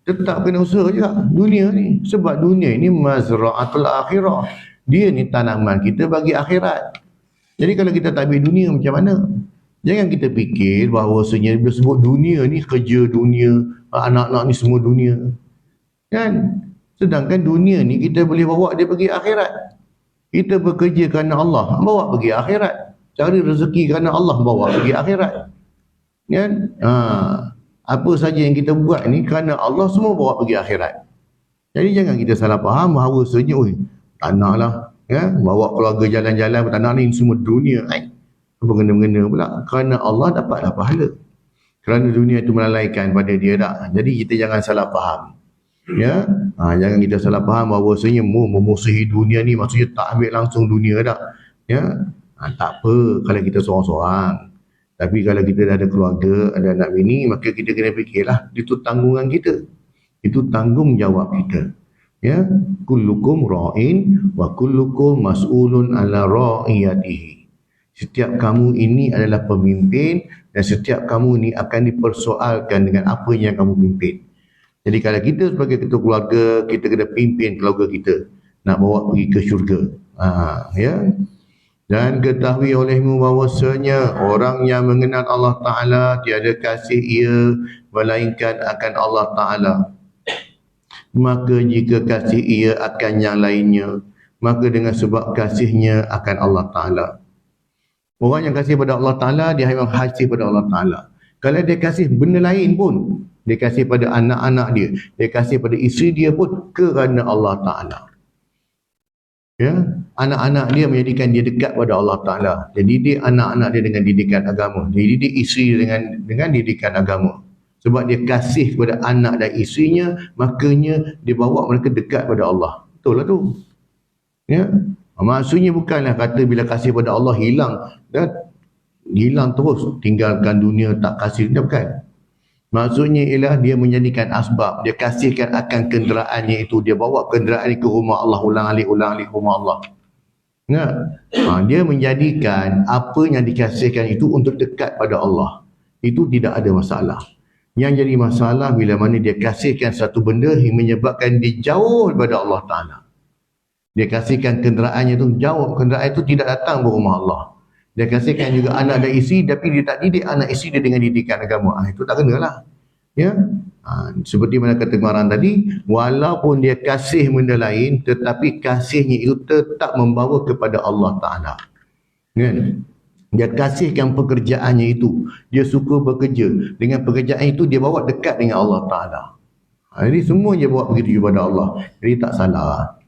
tetap kena usaha juga dunia ni. Sebab dunia ni mazra'atul akhirah. Dia ni tanaman kita bagi akhirat. Jadi kalau kita tak ambil dunia, macam mana? Jangan kita fikir bahawasanya bila sebut dunia ni, kerja dunia, anak-anak ni semua dunia. Kan? Sedangkan dunia ni kita boleh bawa dia pergi akhirat. Kita bekerja kerana Allah, bawa pergi akhirat. Cari rezeki kerana Allah, bawa pergi akhirat. Kan? Apa saja yang kita buat ni kerana Allah, semua bawa pergi akhirat. Jadi jangan kita salah faham bahawa sebenarnya, tak nak lah, bawa keluarga jalan-jalan, tak nak ni semua dunia. Apa kena-mengena pula? Kerana Allah dapatlah pahala. Kerana dunia itu melalaikan pada dia tak. Jadi kita jangan salah faham. Ya, jangan kita salah faham bahawasanya memusuhi dunia ni maksudnya tak ambil langsung dunia tak. Ya, tak apa kalau kita seorang-seorang. Tapi kalau kita dah ada keluarga, ada anak bini, maka kita kena fikirlah, itu tanggungan kita. Itu tanggungjawab kita. Ya, kullukum ra'in wa kullukum mas'ulun ala ra'iyatihi. Setiap kamu ini adalah pemimpin dan setiap kamu ini akan dipersoalkan dengan apa yang kamu pimpin. Jadi kalau kita sebagai ketua keluarga, kita kena pimpin keluarga kita nak bawa pergi ke syurga. Ya. Dan ketahui olehmu bahawasanya orang yang mengenal Allah Ta'ala tiada kasih ia melainkan akan Allah Ta'ala. Maka jika kasih ia akan yang lainnya, maka dengan sebab kasihnya akan Allah Ta'ala. Orang yang kasih pada Allah Ta'ala, dia memang kasih pada Allah Ta'ala. Kalau dia kasih benda lain pun, dia kasih pada anak-anak dia kasih pada isteri dia pun kerana Allah Ta'ala. Ya, anak-anak dia menjadikan dia dekat pada Allah Ta'ala. Dia didik anak-anak dia dengan didikan agama. Dia didik isteri dengan didikan agama. Sebab dia kasih kepada anak dan isterinya, makanya dia bawa mereka dekat pada Allah. Betul lah tu. Ya, maksudnya bukanlah kata bila kasih pada Allah hilang dan hilang terus, tinggalkan dunia tak kasih dia, bukan. Maksudnya ialah dia menjadikan asbab, dia kasihkan akan kenderaannya itu, dia bawa kenderaan ke rumah Allah, ulang-alik rumah Allah. Dia menjadikan apa yang dikasihkan itu untuk dekat pada Allah. Itu tidak ada masalah. Yang jadi masalah bila mana dia kasihkan satu benda yang menyebabkan dia jauh daripada Allah Ta'ala. Dia kasihkan kenderaannya itu jauh, kenderaan itu tidak datang ke rumah Allah. Dia kasihkan juga anak dan isteri, tapi dia tak didik anak isteri dia dengan didikan agama. Itu tak kena lah. Ya? Seperti mana kata Quran tadi, walaupun dia kasih benda lain, tetapi kasihnya itu tetap membawa kepada Allah Ta'ala. Kan? Dia kasihkan pekerjaannya itu. Dia suka bekerja. Dengan pekerjaan itu, dia bawa dekat dengan Allah Ta'ala. Jadi semua dia bawa begitu kepada Allah. Jadi tak salah.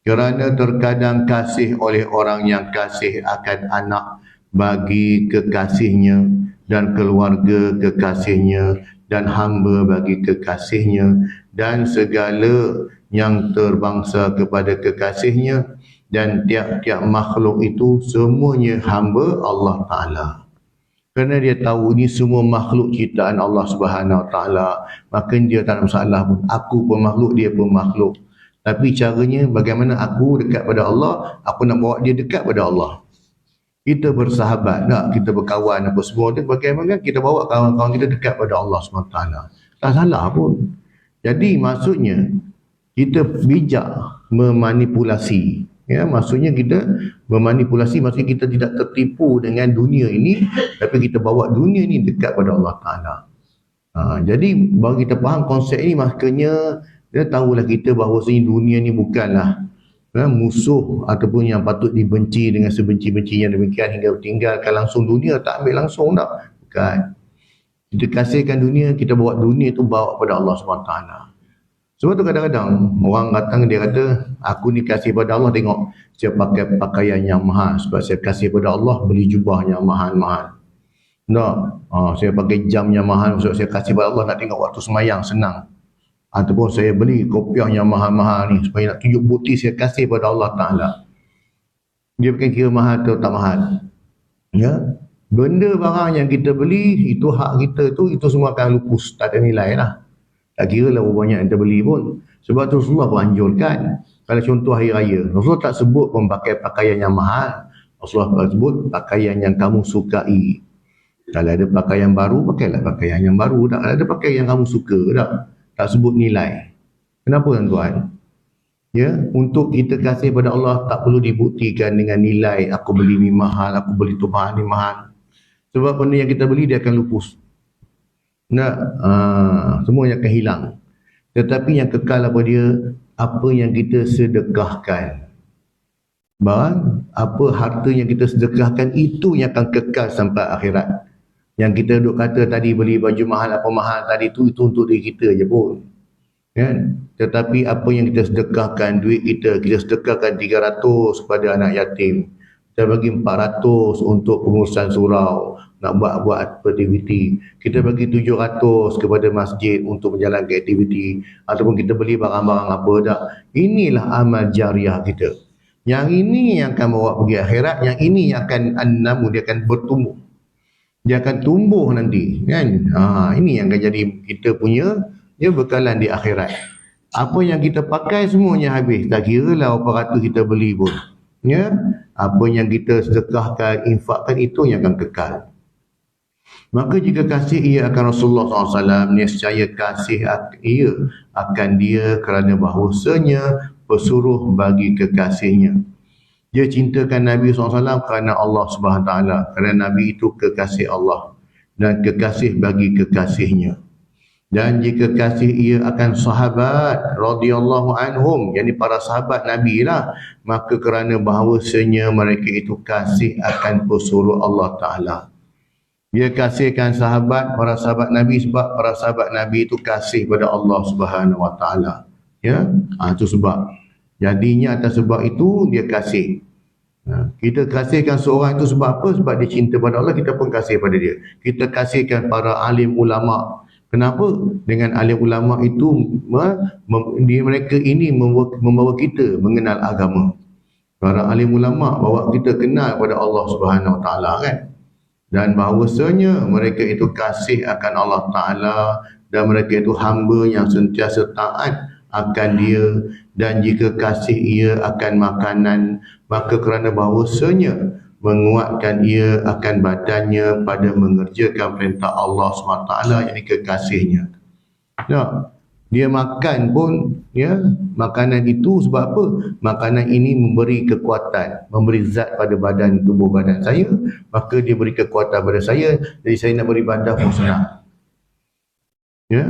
Kerana terkadang kasih oleh orang yang kasih akan anak bagi kekasihnya dan keluarga kekasihnya dan hamba bagi kekasihnya dan segala yang terbangsa kepada kekasihnya dan tiap-tiap makhluk itu semuanya hamba Allah Ta'ala. Kerana dia tahu ini semua makhluk ciptaan Allah Subhanahu Wa Ta'ala, maka dia tak ada masalah pun. Aku pun makhluk, dia pun makhluk. Tapi caranya bagaimana aku dekat pada Allah, aku nak bawa dia dekat pada Allah. Kita bersahabat, tak? Kita berkawan apa semua. Bagaimana kita bawa kawan-kawan kita dekat pada Allah SWT. Tak salah pun. Jadi maksudnya, kita bijak memanipulasi. Ya, maksudnya kita memanipulasi, maksudnya kita tidak tertipu dengan dunia ini, tapi kita bawa dunia ini dekat pada Allah Ta'ala. Jadi, bagi kita faham konsep ini, makanya dia tahulah kita bahawasanya dunia ni bukanlah musuh ataupun yang patut dibenci dengan sebenci-bencinya demikian hingga tinggalkan langsung dunia, tak ambil langsung tak. Bukan. Kita kasihkan dunia, kita bawa dunia itu bawa kepada Allah SWT. Sebab tu kadang-kadang orang datang dia kata, aku ni kasih pada Allah, tengok saya pakai pakaian yang mahal sebab saya kasih pada Allah, beli jubah yang mahal-mahal. Tak, saya pakai jam yang mahal sebab saya kasih pada Allah, nak tengok waktu semayang senang. Ataupun saya beli kopiah yang mahal-mahal ni supaya nak tunjuk bukti saya kasih pada Allah Ta'ala. Dia bukan kira mahal atau tak mahal. Ya, benda barang yang kita beli, itu hak kita tu, itu semua akan lupus, tak ada nilai lah. Tak kira lah berapa banyak yang kita beli pun. Sebab tu Rasulullah pun anjurkan. Kalau contoh hari raya, Rasulullah tak sebut pun pakai pakaian yang mahal. Rasulullah sebut pakaian yang kamu sukai. Kalau ada pakaian baru, pakailah pakaian yang baru. Tak, kalau ada pakaian yang kamu suka, tak sebut nilai. Kenapa tuan-tuan? Ya, untuk kita kasih pada Allah tak perlu dibuktikan dengan nilai. Aku beli ni mahal, aku beli tu mahal, ni mahal. Sebab benda yang kita beli dia akan lupus. Semuanya akan hilang. Tetapi yang kekal apa dia? Apa yang kita sedekahkan. Barang, apa harta yang kita sedekahkan, itu yang akan kekal sampai akhirat. Yang kita duk kata tadi beli baju mahal apa mahal tadi itu untuk diri kita je pun. Kan? Tetapi apa yang kita sedekahkan, duit kita sedekahkan 300 kepada anak yatim. Kita bagi 400 untuk pengurusan surau, nak buat aktiviti. Kita bagi 700 kepada masjid untuk menjalankan aktiviti. Ataupun kita beli barang-barang apa dah. Inilah amal jariah kita. Yang ini yang akan bawa pergi akhirat. Yang ini yang akan annamu, dia akan bertumbuh. Dia akan tumbuh nanti. Kan? Ini yang akan jadi kita punya bekalan di akhirat. Apa yang kita pakai semuanya habis. Tak kira lah berapa ratus kita beli pun. Ya, apa yang kita sedekahkan, infakkan, itu yang akan kekal. Maka jika kasih ia akan Rasulullah SAW, nescaya kasih ia akan dia kerana bahawasanya pesuruh bagi kekasihnya. Dia cintakan Nabi SAW kerana Allah SWT, kerana Nabi itu kekasih Allah dan kekasih bagi kekasihnya. Dan jika kasih ia akan sahabat radhiyallahu anhum, yakni para sahabat Nabi lah, maka kerana bahawasanya mereka itu kasih akan pesuruh Allah Ta'ala. Dia kasihkan para sahabat Nabi sebab para sahabat Nabi itu kasih pada Allah Subhanahu Wa Ta'ala. Ya, itu sebab. Jadinya atas sebab itu dia kasih. Kita kasihkan seorang itu sebab apa? Sebab dia cinta pada Allah, kita pun kasih pada dia. Kita kasihkan para alim ulama. Kenapa? Dengan alim ulama itu mereka ini membawa kita mengenal agama. Para alim ulama bawa kita kenal pada Allah Subhanahu Wa Ta'ala, kan? Dan bahawasanya mereka itu kasih akan Allah Ta'ala dan mereka itu hamba yang sentiasa taat akan dia. Dan jika kasih ia akan makanan, maka kerana bahawasanya menguatkan ia akan badannya pada mengerjakan perintah Allah SWT, yakni kekasihnya. Ya, dia makan pun, ya, makanan itu sebab apa? Makanan ini memberi kekuatan, memberi zat pada tubuh badan saya, maka dia beri kekuatan pada saya, jadi saya nak beribadah pun senang. Ya,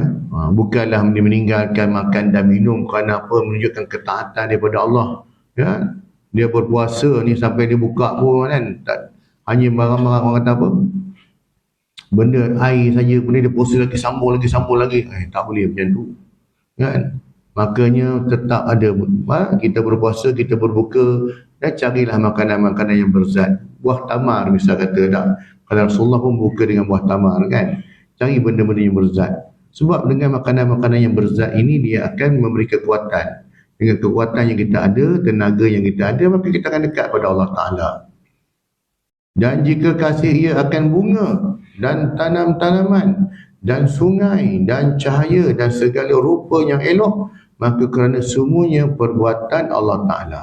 bukanlah meninggalkan makan dan minum kerana apa? Menunjukkan ketaatan daripada Allah. Ya, dia berpuasa ni sampai dia buka pun kan, tak hanya barang-barang orang kata apa, benda air saja pun dia puasa lagi, sambung lagi. Tak boleh macam tu, kan? Makanya tetap ada, kita berpuasa, kita berbuka, dan carilah makanan-makanan yang berzat. Buah tamar misal kata, tak, kalau Rasulullah pun buka dengan buah tamar, kan? Cari benda-benda yang berzat. Sebab dengan makanan-makanan yang berzat ini, dia akan memberi kekuatan. Dengan kekuatan yang kita ada, tenaga yang kita ada, maka kita akan dekat pada Allah Ta'ala. Dan jika kasih ia akan bunga dan tanam-tanaman dan sungai dan cahaya dan segala rupa yang elok, maka kerana semuanya perbuatan Allah Ta'ala.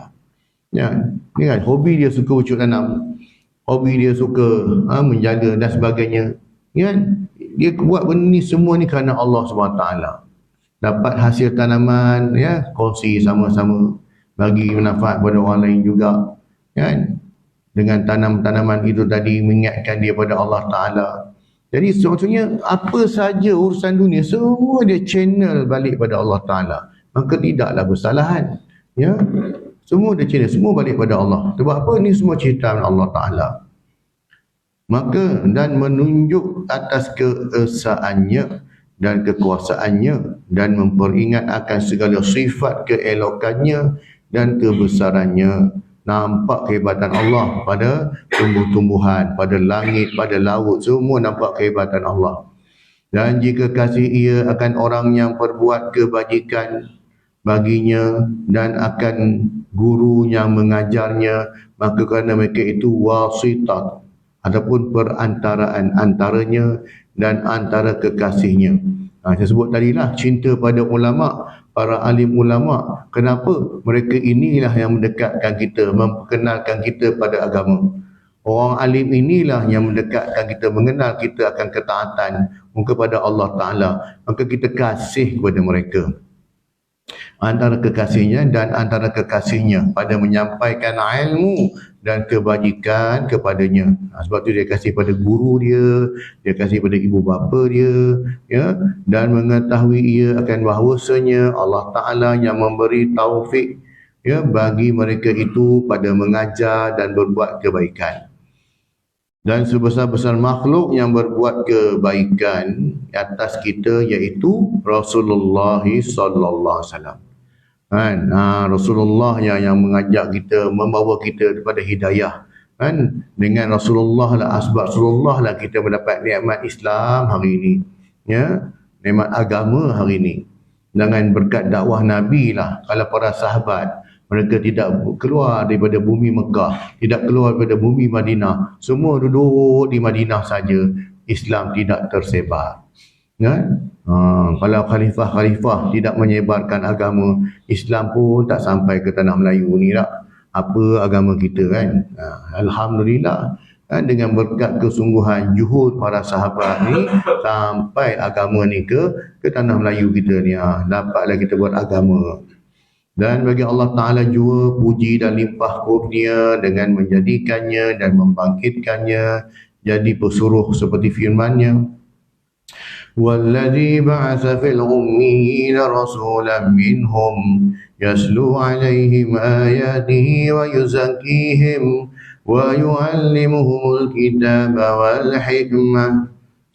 Ya, ni kan, hobi dia suka ucuk tanam, hobi dia suka menjaga dan sebagainya. Ya, dia buat benda ni semua ni kerana Allah SWT. Dapat hasil tanaman, ya, kongsi sama-sama, bagi manfaat pada orang lain juga, kan? Dengan tanam-tanaman itu tadi mengingatkan dia pada Allah Ta'ala. Jadi sebetulnya apa saja urusan dunia, semua dia channel balik pada Allah Ta'ala. Maka tidaklah bersalahan. Ya, semua dia channel, semua balik pada Allah. Sebab apa? Ini semua cerita Allah Ta'ala. Maka dan menunjuk atas keesaannya dan kekuasaannya, dan memperingat akan segala sifat keelokannya dan kebesarannya. Nampak kehebatan Allah pada tumbuh-tumbuhan, pada langit, pada laut, semua nampak kehebatan Allah. Dan jika kasih ia akan orang yang perbuat kebajikan baginya dan akan guru yang mengajarnya, maka kerana mereka itu wasitat, ataupun perantaraan antaranya dan antara kekasihnya. Saya sebut tadilah cinta pada ulama, para alim ulama. Kenapa? Mereka inilah yang mendekatkan kita, memperkenalkan kita pada agama. Orang alim inilah yang mendekatkan kita, mengenal kita akan ketaatan kepada Allah Ta'ala. Maka kita kasih kepada mereka, antara kekasihnya dan antara kekasihnya, pada menyampaikan ilmu dan kebajikan kepadanya. Sebab tu dia kasih pada guru dia kasih pada ibu bapa dia, ya, dan mengetahui ia akan bahawasanya Allah Ta'ala yang memberi taufik, ya, bagi mereka itu pada mengajar dan berbuat kebaikan. Dan sebesar-besar makhluk yang berbuat kebaikan atas kita iaitu Rasulullah sallallahu alaihi wasallam. Kan? Rasulullah yang mengajak kita, membawa kita kepada hidayah. Kan? Dengan Rasulullah lah, asbab Rasulullah lah kita mendapat nikmat Islam hari ini. Ya, nikmat agama hari ini. Dengan berkat dakwah Nabi lah. Kalau para sahabat, mereka tidak keluar daripada bumi Mekah, tidak keluar daripada bumi Madinah. Semua duduk di Madinah saja. Islam tidak tersebar. Kan? Kalau khalifah-khalifah tidak menyebarkan agama, Islam pun tak sampai ke tanah Melayu ni lah. Apa agama kita kan? Alhamdulillah. Dengan berkat kesungguhan juhud para sahabat ni, sampai agama ni ke tanah Melayu kita ni. Dapatlah kita buat agama. Dan bagi Allah Ta'ala jua puji dan limpah kurnia dengan menjadikannya dan membangkitkannya jadi pesuruh seperti firman-Nya. وَالَّذِي بَعَثَ فِي الْأُمِّيِّينَ رَسُولًا مِّنْهُمْ يَتْلُو عَلَيْهِمْ آيَاتِهِ وَيُزَكِّيهِمْ وَيُعَلِّمُهُمُ الْكِتَابَ وَالْحِكْمَةَ.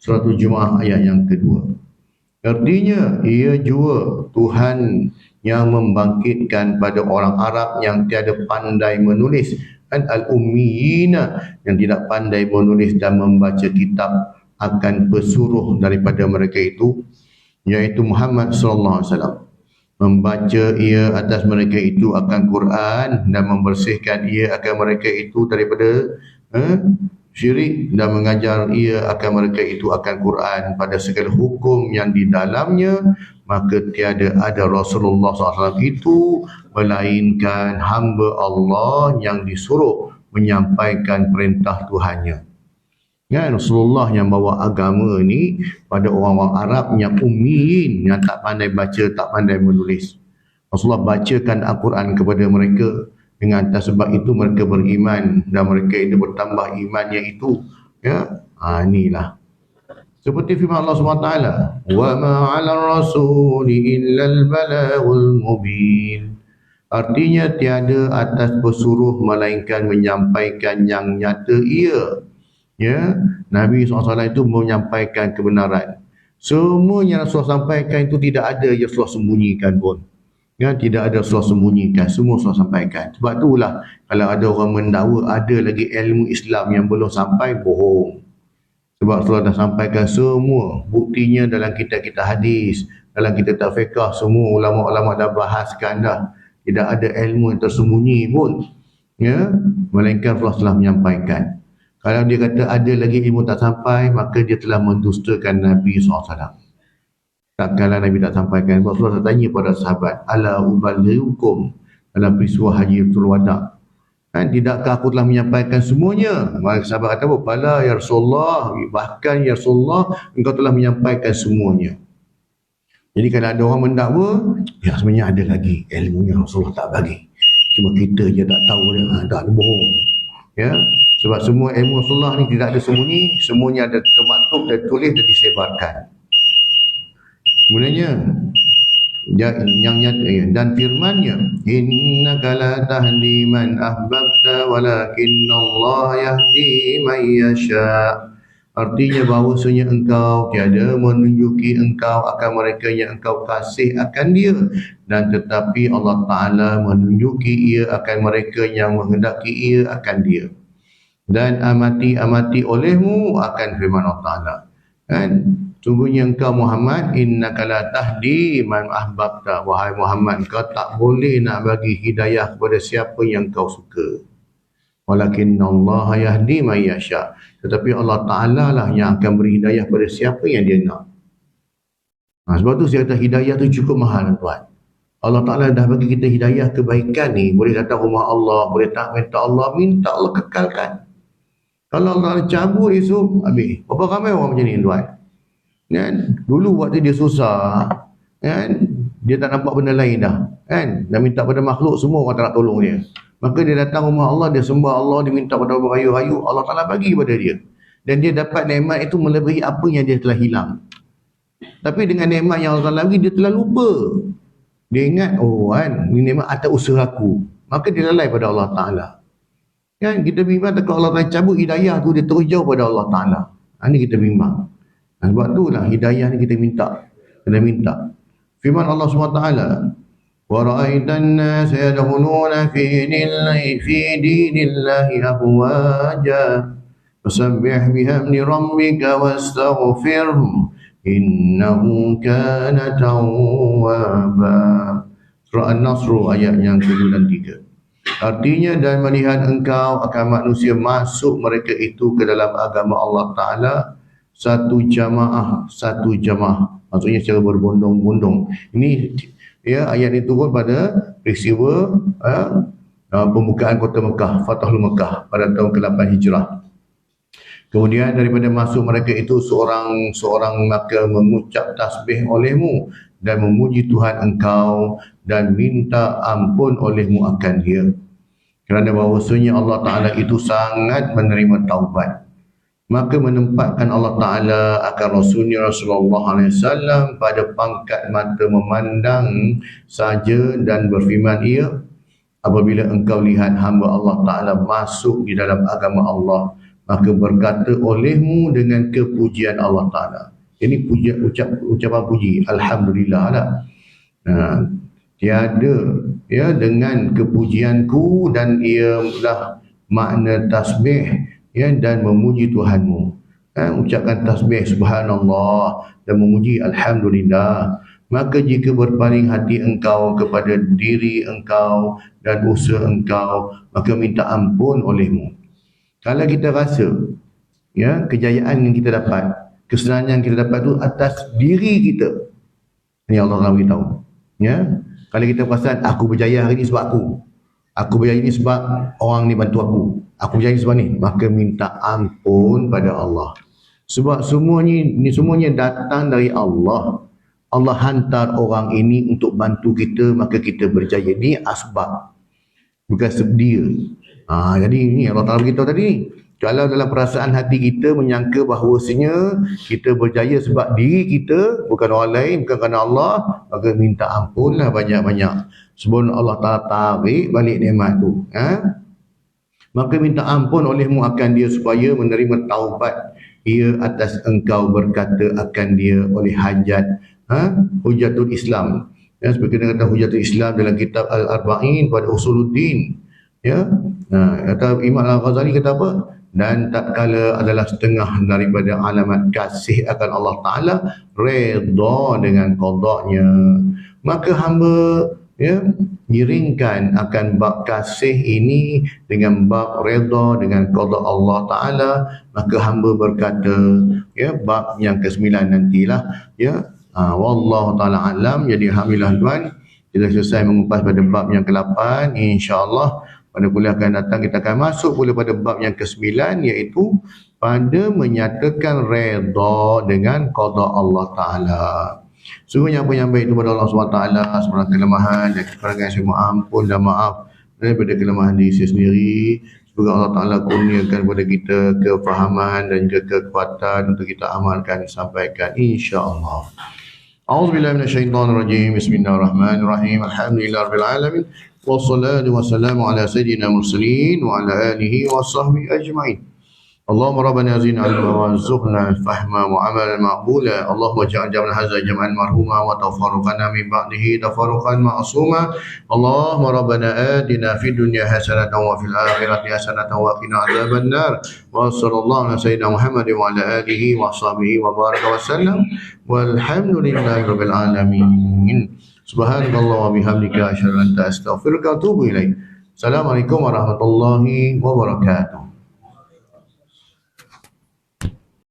Surah Al-Jumu'ah ayat yang kedua. Artinya, ia jua Tuhan yang membangkitkan pada orang Arab yang tiada pandai menulis, kan, al-ummiyina, yang tidak pandai menulis dan membaca kitab, akan pesuruh daripada mereka itu, iaitu Muhammad sallallahu alaihi wasallam. Membaca ia atas mereka itu akan Quran dan membersihkan ia akan mereka itu daripada syirik, dan mengajar ia akan mereka itu akan Quran pada segala hukum yang di dalamnya. Maka tiada ada Rasulullah SAW itu melainkan hamba Allah yang disuruh menyampaikan perintah Tuhannya. Kan, Rasulullah yang bawa agama ni pada orang-orang Arab yang ummiin, yang tak pandai baca, tak pandai menulis. Rasulullah bacakan Al-Quran kepada mereka. Dengan atas sebab itu mereka beriman dan mereka itu bertambah imannya itu. Ya, inilah. Seperti firman Allah SWT, "Wa ma 'ala rasuli illa al-balaghul mubin." Artinya tiada atas pesuruh melainkan menyampaikan yang nyata ia. Ya, Nabi SAW itu menyampaikan kebenaran. Semua yang Rasulullah sampaikan itu tidak ada yang Rasulullah sembunyikan pun. Ya, tidak ada Rasulullah sembunyikan, semua Rasulullah sampaikan. Sebab itulah kalau ada orang mendakwa ada lagi ilmu Islam yang belum sampai, bohong. Sebab Rasulullah dah sampaikan semua. Buktinya dalam kitab-kitab hadis, dalam kitab fiqh, semua ulama-ulama dah bahaskan dah. Tidak ada ilmu yang tersembunyi pun. Ya, melainkan Rasulullah telah menyampaikan. Kalau dia kata ada lagi ilmu tak sampai, maka dia telah mendustakan Nabi SAW. Tak kala Nabi tak sampaikan, Rasulullah tanya pada sahabat, "Ala ubalighukum," dalam peristiwa Hajjatul Wada'. Kan, tidakkah aku telah menyampaikan semuanya? Maka sahabat kata, "Bala ya Rasulullah, bahkan ya Rasulullah, engkau telah menyampaikan semuanya." Jadi kalau ada orang mendakwa, ya sebenarnya ada lagi ilmunya Rasulullah tak bagi. Cuma kita je tak tahu dia, tak ada bohong. Ya, sebab semua ilmu Rasulullah ni tidak ada sembunyi, semuanya ada termaktub dan tulis dan disebarkan. Kemudiannya yang nyata, dan firman-Nya, "Innaka la tahdi man ahbabta walakinnallaha yahdi man yasha." Artinya bahawasanya engkau tiada menunjuki engkau akan mereka yang engkau kasih akan dia, dan tetapi Allah Ta'ala menunjuki ia akan mereka yang menghendaki ia akan dia, dan amati olehmu akan firman Allah Ta'ala. Kan? Sungguhnya engkau Muhammad, innaka la tahdi man ahbabta, wahai Muhammad, engkau tak boleh nak bagi hidayah kepada siapa yang kau suka. Walakinna Allah yahdi man yasha, tetapi Allah Ta'ala lah yang akan beri hidayah pada siapa yang dia nak. Sebab tu saya kata hidayah tu cukup mahal, tuan. Allah Ta'ala dah bagi kita hidayah kebaikan ni, boleh datang rumah Allah, boleh tak minta Allah kekalkan. Kalau Allah cabut esok, habis. Berapa ramai orang macam ni, tuan? Kan? Dulu waktu dia susah, kan? Dia tak nampak benda lain dah, kan? Dah minta pada makhluk, semua orang tak nak tolong dia. Maka dia datang rumah Allah, dia sembah Allah, dia minta pada berayu-rayu, Allah Ta'ala bagi kepada dia. Dan dia dapat nikmat itu melebihi apa yang dia telah hilang. Tapi dengan nikmat yang Allah Ta'ala bagi, dia telah lupa. Dia ingat, oh kan, ini nikmat atas usaha aku. Maka dia lalai pada Allah Ta'ala. Kan? Kita bimbang kalau Allah Ta'ala cabut hidayah tu, dia terus jauh pada Allah Ta'ala. Ini kita bimbang. Sebab itulah hidayah ni kita minta. Kena minta. Firman Allah SWT, وَرَأَيْتَ النَّاسَ يَدْخُلُونَ فِي دِينِ اللَّهِ أَفْوَاجًا فَسَبِّحْ بِحَمْدِ رَبِّكَ وَاسْتَغْفِرْهُ إِنَّهُ كَانَ تَوَّابًا. Surah An-Nasr ayat yang ke-2 dan 3. Artinya, dan melihat engkau akan manusia masuk mereka itu ke dalam agama Allah Ta'ala satu jamaah. Maksudnya secara berbondong-bondong. Ini ya, ayat ini turun pada peristiwa pembukaan kota Mekah, Fathul Mekah pada tahun ke-8 Hijrah. Kemudian daripada masuk mereka itu seorang maka mengucap tasbih olehmu dan memuji Tuhan engkau dan minta ampun olehmu akan dia. Kerana bahawasanya Allah Ta'ala itu sangat menerima taubat. Maka menempatkan Allah Ta'ala akan Rasulnya Rasulullah SAW pada pangkat mata memandang saja dan berfirman ia, apabila engkau lihat hamba Allah Ta'ala masuk di dalam agama Allah, maka berkata olehmu dengan kepujian Allah Ta'ala. Ini ucapan puji, Alhamdulillah lah. Tiada ya dengan kepujianku, dan ialah makna tasbih ya, dan memuji Tuhanmu. Ucapkan tasbih subhanallah dan memuji alhamdulillah. Maka jika berpaling hati engkau kepada diri engkau dan usaha engkau, maka minta ampun olehmu. Kalau kita rasa ya kejayaan yang kita dapat, kesenangan yang kita dapat itu atas diri kita, ini Allah Taala beritahu ya. Kalau kita perasan aku berjaya hari ini sebab aku berjaya ini sebab orang ni bantu aku berjaya sebab ni, maka minta ampun pada Allah. Sebab semuanya datang dari Allah. Allah hantar orang ini untuk bantu kita, maka kita berjaya. Ini asbab, bukan sedia. Jadi ini Allah Ta'ala beritahu tadi. Kalau dalam perasaan hati kita menyangka bahawasanya kita berjaya sebab diri kita, bukan orang lain, bukan kerana Allah, maka minta ampunlah banyak-banyak sebelum Allah Ta'ala tarik balik nikmat tu. Maka minta ampun olehmu akan dia supaya menerima taubat ia atas engkau berkata akan dia oleh hajat Hujatul Islam. Ya, seperti kita kata Hujatul Islam dalam kitab Al-Arba'in pada Usuluddin. Ya, kata Imam Al-Ghazali kata apa? Dan tak kala adalah setengah daripada alamat kasih akan Allah Ta'ala redha dengan qadanya. Maka hamba ya giringkan akan bab kasih ini dengan bab redha dengan qada Allah Ta'ala. Maka hamba berkata ya bab yang ke-9 nantilah ya. Wallahu ta'ala alam. Jadi alhamdulillah tuan, kita selesai mengupas pada bab yang ke-8. InsyaAllah pada kuliah akan datang kita akan masuk pula pada bab yang ke-9, iaitu pada menyatakan redha dengan qada Allah Ta'ala. Sungguhnya apa yang baik itu pada Allah SWT, sebenarnya kelemahan dan kekurangan saya mohon ampun dan maaf daripada kelemahan diri saya sendiri. Semoga Allah Ta'ala kurniakan kepada kita kefahaman dan juga kekuatan untuk kita amalkan dan sampaikan insya-Allah. A'udzubillahi minasyaitonirrajim. Bismillahirrahmanirrahim. Alhamdulillahirabbil alamin. Wassalatu wassalamu ala sayyidina mursalin wa ala alihi wa sahbihi ajma'in. اللهم ربنا زدنا علما وارزقنا فهما وعملا مقبولا اللهم اجعل جمعنا هذا جمعا مرحوما وتفرقنا من بعده تفرقا معصوما اللهم ربنا آتنا في الدنيا حسنة وفي الآخرة حسنة وقنا عذاب النار وصلى الله على سيدنا محمد وعلى آله وصحبه وبارك وسلم والحمد لله رب العالمين سبحانك اللهم وبحمدك أشهد أن لا إله إلا أنت أستغفرك وأتوب إليك السلام عليكم ورحمة الله وبركاته